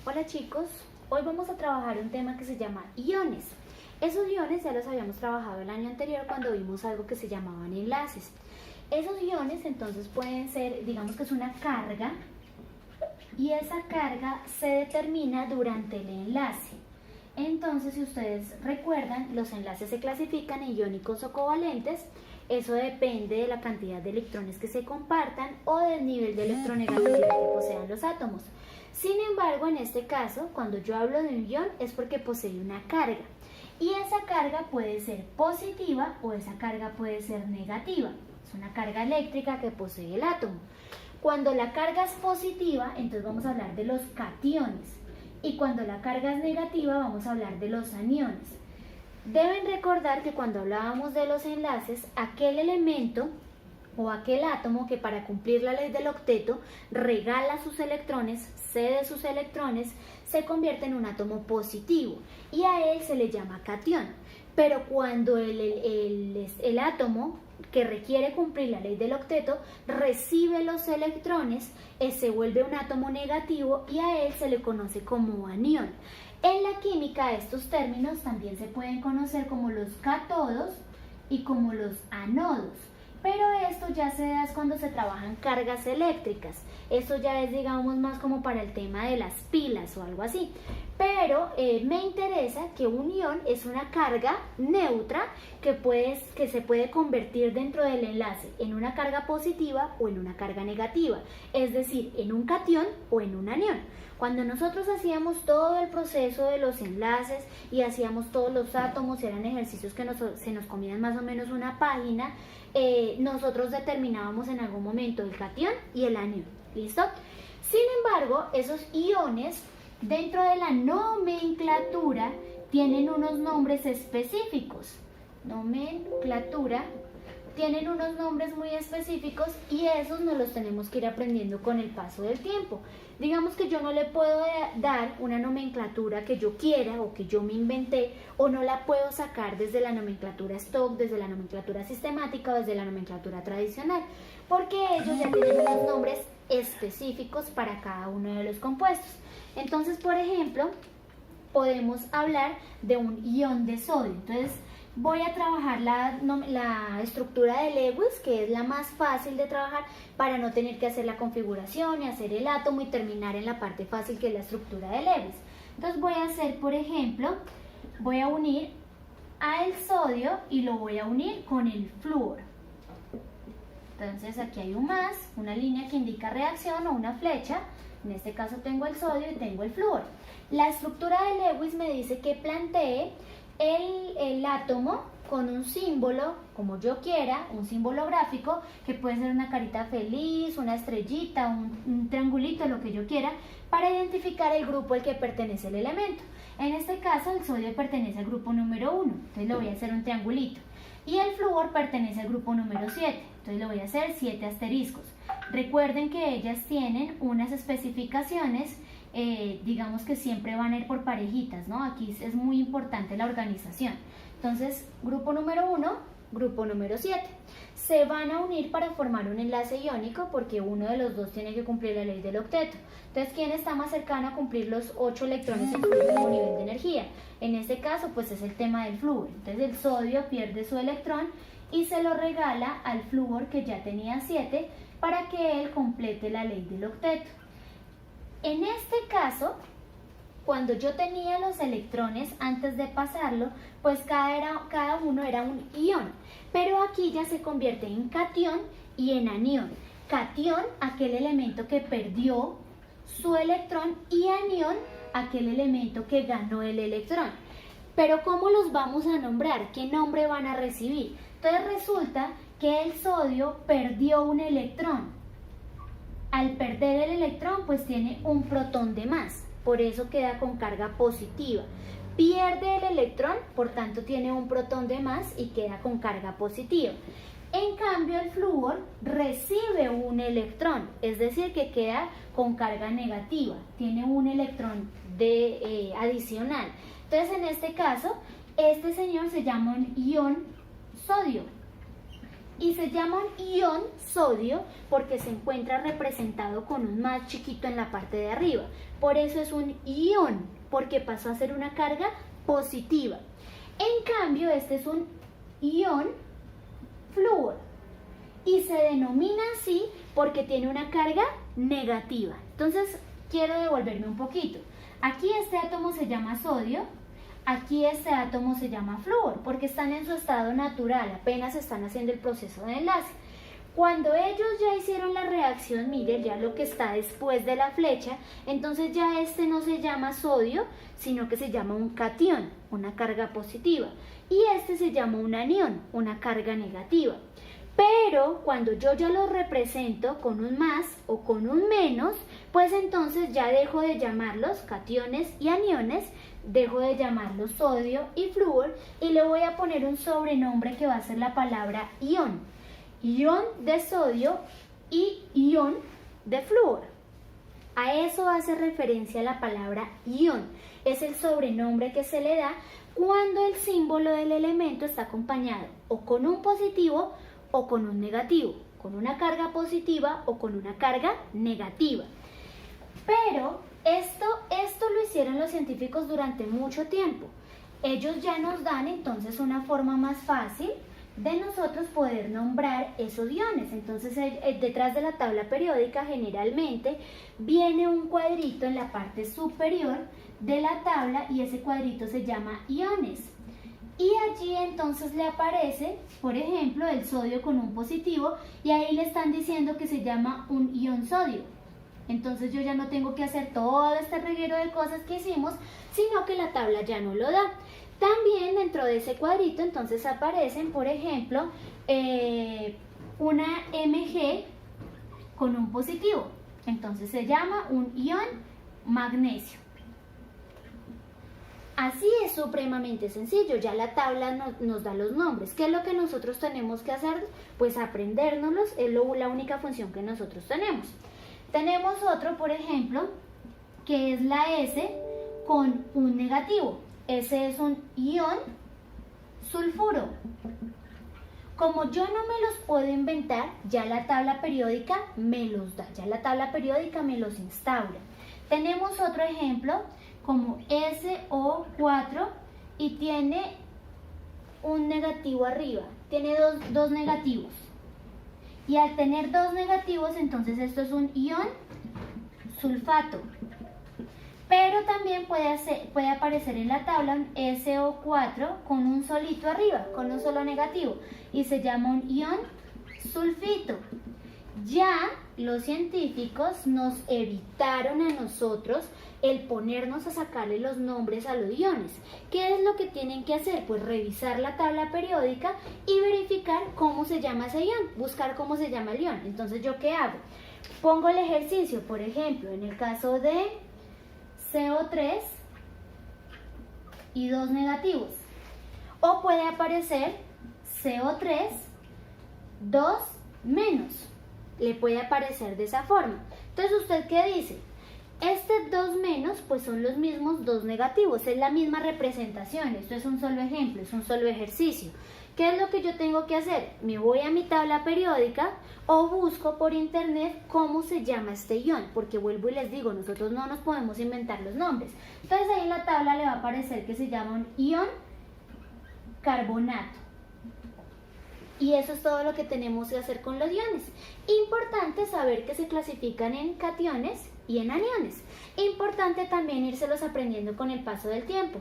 Hola chicos, hoy vamos a trabajar un tema que se llama iones. Esos iones ya los habíamos trabajado el año anterior cuando vimos algo que se llamaban enlaces. Esos iones entonces pueden ser, digamos que es una carga, y esa carga se determina durante el enlace. Entonces, si ustedes recuerdan, los enlaces se clasifican en iónicos o covalentes. Eso depende de la cantidad de electrones que se compartan o del nivel de electronegatividad que posean los átomos. Sin embargo, en este caso, cuando yo hablo de un ion es porque posee una carga. Y esa carga puede ser positiva o esa carga puede ser negativa. Es una carga eléctrica que posee el átomo. Cuando la carga es positiva, entonces vamos a hablar de los cationes. Y cuando la carga es negativa, vamos a hablar de los aniones. Deben recordar que cuando hablábamos de los enlaces, aquel elemento o aquel átomo que para cumplir la ley del octeto regala sus electrones, cede sus electrones, se convierte en un átomo positivo y a él se le llama catión. Pero cuando el átomo que requiere cumplir la ley del octeto recibe los electrones, se vuelve un átomo negativo y a él se le conoce como anión. En la química estos términos también se pueden conocer como los cátodos y como los ánodos. Pero esto ya se da cuando se trabajan cargas eléctricas. Eso ya es, digamos, más como para el tema de las pilas o algo así. Pero me interesa que un ion es una carga neutra que se puede convertir dentro del enlace en una carga positiva o en una carga negativa. Es decir, en un catión o en un anión. Cuando nosotros hacíamos todo el proceso de los enlaces y hacíamos todos los átomos, y eran ejercicios que se nos comían más o menos una página, nosotros determinábamos en algún momento el catión y el anión. ¿Listo? Sin embargo, esos iones dentro de la nomenclatura tienen unos nombres específicos. Nomenclatura tienen unos nombres muy específicos y esos nos los tenemos que ir aprendiendo con el paso del tiempo. Digamos que yo no le puedo dar una nomenclatura que yo quiera o que yo me inventé, o no la puedo sacar desde la nomenclatura stock, desde la nomenclatura sistemática o desde la nomenclatura tradicional, porque ellos ya tienen unos nombres específicos para cada uno de los compuestos. Entonces, por ejemplo, podemos hablar de un ion de sodio. Entonces, voy a trabajar la estructura de Lewis, que es la más fácil de trabajar para no tener que hacer la configuración y hacer el átomo y terminar en la parte fácil que es la estructura de Lewis. Entonces voy a hacer, por ejemplo, voy a unir al sodio y lo voy a unir con el flúor. Entonces aquí hay un más, una línea que indica reacción o una flecha. En este caso tengo el sodio y tengo el flúor. La estructura de Lewis me dice que plantee el átomo con un símbolo, como yo quiera, un símbolo gráfico, que puede ser una carita feliz, una estrellita, un triangulito, lo que yo quiera, para identificar el grupo al que pertenece el elemento. En este caso, el sodio pertenece al grupo número 1, entonces le voy a hacer un triangulito. Y el flúor pertenece al grupo número 7, entonces le voy a hacer 7 asteriscos. Recuerden que ellas tienen unas especificaciones, digamos que siempre van a ir por parejitas, ¿no? Aquí es muy importante la organización. Entonces, grupo número 1, grupo número 7. Se van a unir para formar un enlace iónico porque uno de los dos tiene que cumplir la ley del octeto. Entonces, ¿quién está más cercano a cumplir los 8 electrones en su mismo nivel de energía? En este caso, pues es el tema del flúor. Entonces, el sodio pierde su electrón y se lo regala al flúor, que ya tenía 7, para que él complete la ley del octeto. En este caso, cuando yo tenía los electrones antes de pasarlo, pues cada uno era un ion, pero aquí ya se convierte en catión y en anión. Catión, aquel elemento que perdió su electrón, y anión, aquel elemento que ganó el electrón. Pero ¿cómo los vamos a nombrar? ¿Qué nombre van a recibir? Entonces resulta que el sodio perdió un electrón. Al perder el electrón, pues tiene un protón de más, por eso queda con carga positiva. Pierde el electrón, por tanto tiene un protón de más y queda con carga positiva. En cambio, el flúor recibe un electrón, es decir, que queda con carga negativa, tiene un electrón adicional. Entonces, en este caso, este señor se llama un ion sodio. Y se llama un ion sodio porque se encuentra representado con un más chiquito en la parte de arriba. por eso es un ion, porque pasó a ser una carga positiva. En cambio, este es un ion flúor y se denomina así porque tiene una carga negativa. Entonces, quiero devolverme un poquito. Aquí este átomo se llama sodio, aquí este átomo se llama flúor, porque están en su estado natural, apenas están haciendo el proceso de enlace. Cuando ellos ya hicieron la reacción, miren, ya lo que está después de la flecha, entonces ya este no se llama sodio, sino que se llama un catión, una carga positiva, y este se llama un anión, una carga negativa. Pero cuando yo ya lo represento con un más o con un menos, pues entonces ya dejo de llamarlos cationes y aniones, dejo de llamarlos sodio y flúor y le voy a poner un sobrenombre que va a ser la palabra ion. Ion de sodio y ion de flúor. A eso hace referencia la palabra ion. Es el sobrenombre que se le da cuando el símbolo del elemento está acompañado o con un positivo o con un negativo, con una carga positiva o con una carga negativa. Pero esto lo hicieron los científicos durante mucho tiempo. Ellos ya nos dan entonces una forma más fácil de nosotros poder nombrar esos iones. Entonces detrás de la tabla periódica generalmente viene un cuadrito en la parte superior de la tabla y ese cuadrito se llama iones. Y allí entonces le aparece, por ejemplo, el sodio con un positivo y ahí le están diciendo que se llama un ion sodio. Entonces yo ya no tengo que hacer todo este reguero de cosas que hicimos, sino que la tabla ya no lo da. También dentro de ese cuadrito entonces aparecen, por ejemplo, una Mg con un positivo. Entonces se llama un ion magnesio. Así es supremamente sencillo, ya la tabla nos da los nombres. ¿Qué es lo que nosotros tenemos que hacer? Pues aprendérnoslos, es la única función que nosotros tenemos. Tenemos otro, por ejemplo, que es la S con un negativo. Ese es un ion sulfuro. Como yo no me los puedo inventar, ya la tabla periódica me los da, ya la tabla periódica me los instaura. Tenemos otro ejemplo como SO4 y tiene un negativo arriba, tiene dos negativos. Y al tener dos negativos, entonces esto es un ion sulfato. Pero también puede aparecer en la tabla un SO4 con un solito arriba, con un solo negativo, y se llama un ion sulfito. Ya los científicos nos evitaron a nosotros el ponernos a sacarle los nombres a los iones. ¿Qué es lo que tienen que hacer? Pues revisar la tabla periódica y verificar cómo se llama ese ion, buscar cómo se llama el ion. Entonces, ¿yo qué hago? Pongo el ejercicio, por ejemplo, en el caso de CO3 y dos negativos. O puede aparecer CO3, 2 menos. Le puede aparecer de esa forma. Entonces, ¿usted qué dice? Este 2 menos, pues son los mismos 2 negativos, es la misma representación. Esto es un solo ejemplo, es un solo ejercicio. ¿Qué es lo que yo tengo que hacer? Me voy a mi tabla periódica o busco por internet cómo se llama este ion, porque vuelvo y les digo, nosotros no nos podemos inventar los nombres. Entonces ahí en la tabla le va a aparecer que se llama un ion carbonato. Y eso es todo lo que tenemos que hacer con los iones. Importante saber que se clasifican en cationes y en aniones. Importante también írselos aprendiendo con el paso del tiempo.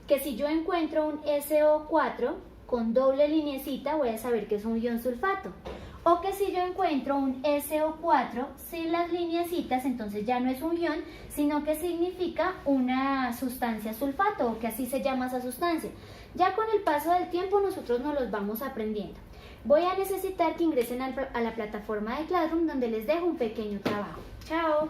Que si yo encuentro un SO4 con doble lineecita, voy a saber que es un ion sulfato. O que si yo encuentro un SO4 sin las lineecitas, entonces ya no es un ion, sino que significa una sustancia sulfato, o que así se llama esa sustancia. Ya con el paso del tiempo nosotros nos los vamos aprendiendo. Voy a necesitar que ingresen a la plataforma de Classroom donde les dejo un pequeño trabajo. ¡Chao!